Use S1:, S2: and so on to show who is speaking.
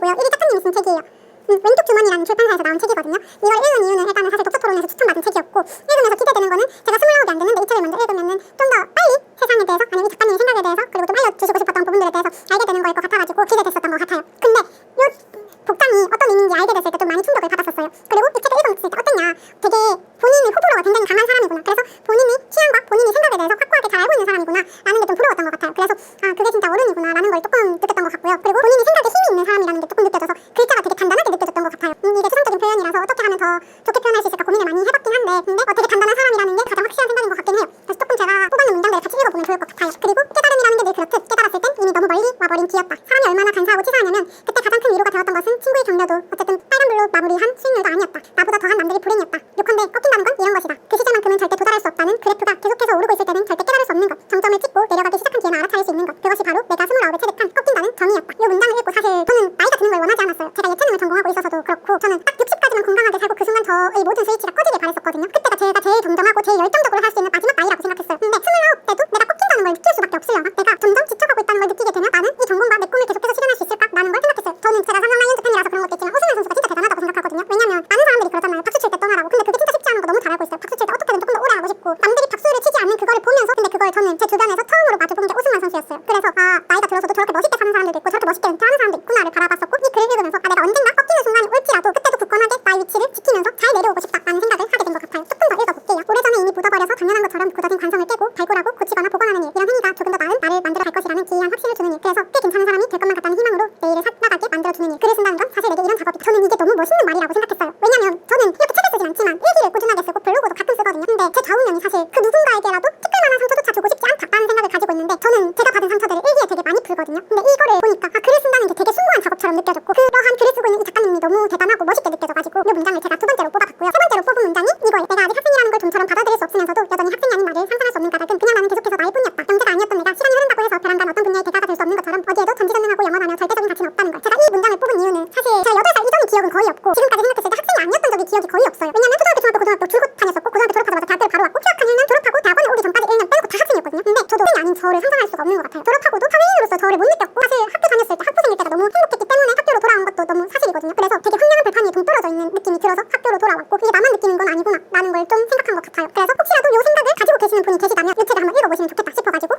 S1: 책이고요. 1위 작가님이 쓴 책이에요. 왼쪽 주머니라는 출판사에서 나온 책이거든요. 이걸 읽은 이유는 일단은 사실 독서토론에서 추천받은 책이었고, 읽으면서 기대되는 거는 제가 29이 안 됐는데 이 책을 먼저 읽으면은 좀 더 빨리 세상에 대해서, 아니면 이 작가님의 생각에 대해서, 그리고 좀 알려주시고 싶었던 부분들에 대해서 알게 되는 거일 것 같아가지고 기대됐었던 것 같아요. 근데 요 복장이 어떤 의미인지 알게 됐을 때 좀 많이 충격을 받았었어요. 그리고 이 책을 읽었을 때 어땠냐, 되게 본인의 호불호가 굉장히 강한 사람이구나, 그래서 본인의 취향과 본인의 생각에 대해서 확고하게 잘 알고 있는 사람이구나 라는 게 좀 부러웠던 것 같아요. 그래서 그게 진짜 어른이구나 라는 걸 조금 느꼈던 것 같고요. 그리고 본인의 생각에 힘이 있는 사람이라는 게 조금 느껴져서 글자가 되게 단단하게 느껴졌던 것 같아요. 이게 추상적인 표현이라서 어떻게 하면 더 좋게 표현할 수 있을까 고민을 많이 해봤긴 한데, 근데 되게 단단한 사람이라는 게 가장 확실한 생각인 것 같긴 해요. 그래서 조금 제가 뽑아놓은 문장들을 같이 읽어보면 좋을 것 같아요. 그리고 깨달음이라는 게 늘 그렇듯 깨달았을 땐 이미 너무 멀리 와버린 뒤였다. 사람이 얼마나 간사하고 치사하냐면 그때 가장 큰 위로가 되었던 것은 친구의 격려도 어쨌든 빨간불로 마무리한 수익률도 아니었다. 나보다 더한 남들이 불행이었다. 요컨대 꺾인다는 건 이런 것이다. 그 시절만큼은 절대 도달할 수 없다는 그래프가 계속해서 오르고 있을 때는 절대 깨달을 수 없는 것, 정점을 찍고 내려가기 시작한 뒤에는 알아차릴 수 있는 것, 그것이 바로 내가 29에 체득한 꺾인다는 정의였다. 이 문장을 읽고 사실 저는 나이가 드는 걸 원하지 않았어요. 제가 예체능을 전공하고 있어서도 그렇고, 저는 딱 60까지만 건강하게 살고 그 순간 저의 모든 스위치가 꺼지길 바랬었거든요. 그때가 제가 제일 정정하고 제일 열정적으로 할 수 있는 마지막 나이라고 생각했어요. 근데 29 때도 내가 꺾인다는 걸 느낄 수밖에 없으려나? 내가 점점 지쳐가고 있다는 걸 느끼게 되면 나는 이 전공과 내 꿈을 계속해서 실현할 수 있을까? 라는 걸 생각했어요. 저는 제가 삼성 라이온즈 팬이라서 그런 것도 있지만 오스만 선수가 진짜 대단하다고 생각하거든요. 왜냐면 많은 사람들이 그러잖아요. 박수 칠 때 떠나라고. 근데 그게 진짜 쉽지 않은 거 너무 잘 알고 있어요. 박수 칠 때 어떻게든 조금 더 오래 하고 싶고, 남들이 박수를 치지 않는 그거를 보면서, 근데 그걸 저는 제 주변에서 처음으로 마주본 게 오스만 선수였어요. 그래서 나이가 들어서도 저렇게 멋있게 사는 사람들도 있고 저렇게 멋있게 은퇴하는 사람도 있구나를 바라봤었고, 이 글을 읽으면서 내가 언젠가 꺾이는 순간이 올지라도 그때도 굳건하게 나의 위치를 지키면서 잘 내려오고 싶다라는 생각을 하게 된 것 같아요. 조금 더 읽어볼게요. 오래전에 이미 묻어버려서 당연한 것처럼 굳어진 관성을 깨고 발굴하고 고치거나 복원하는 일, 이런 행위가 조금 더 나은 나를 만들어 갈 것이라는 기이한 확신을 주는 일, 그래서 꽤 괜찮은 사람이 될 것만 같다는 희망으로 내일을 살아가게 만들어주는 일. 글을 쓴다는 건 사실 내게 이런 작업이, 저는 이게 너무 멋있는 말이라고 생각했어요. 왜냐면 저는 이렇게 책을 쓰진 않지만 일기를 꾸준하게 쓰고 블로그도 가끔 쓰거든요. 근데 제 좌우명이 사실 그 누군가에게라도 특별만한 상처조차 주고 싶지 않다라는 생각을 가지고 있는데, 저는 제가 받은 상처들을 일기에 되게 많이 풀거든요. 근데 이거를 보니까 글을 쓴다는 게 되게 숭고한 작업처럼 느껴졌고, 그러한 글을 쓰고 있는 이 작가님이 너무 대단하고 멋있게 느껴져가지고 이 문장을 제가 두 번째로 뽑아봤고요. 세 번째로 뽑은 문장이 이거예요. 내가 아직 학생이라는 걸 좀처럼 받아들일 수 없으면서도 여전히 학생이 아닌 나를 상상할 수 없는 까닭은 그냥 나는 계속해서 나일 뿐이었다. 영재가 아니었던 내가 시간이 흐른다고 해서 베란다는 어떤 분야의 대가가 될 수 없는 것처럼 어디에도 전지전능하고 영원하며 절대적인 가치는 없다는 걸. 제가 이 문장을 뽑은 이유는 사실 제가 8살 이전의 기억은 거의 없고 지금까지 생각했을 때 학생이 아니었던 적의 기억이 거의 없어요. 왜냐면 초등학교, 중학교, 고등학교 줄곧 다녔었고, 고등학교 졸업하자마자 대학교를 바로 왔고, 휴학한 1년, 졸업하고 대학원에 오기 전까지 1년 빼놓고 다 학생이었거든요. 근데 저도 학생이 아닌 저를 상상할 수가 없는 것 같아요. 졸업하고도 사회인으로서 저를 못 느꼈고, 사실 학교 다녔을 때 학부생일 때가 너무 행복했기 때문에 학교로 돌아온 것도 너무 사실이거든요. 그래서 되게 황량한 벌판 위에 동떨어져 있는 느낌이 들어서 학교로 돌아왔고, 이게 나만 느끼는 건 아니구나 라는 걸 좀 생각한 것 같아요. 그래서 혹시라도 이 생각을 가지고 계시는 분이 계시다면 이 책을 한번 읽어보시면 좋겠다 싶어가지고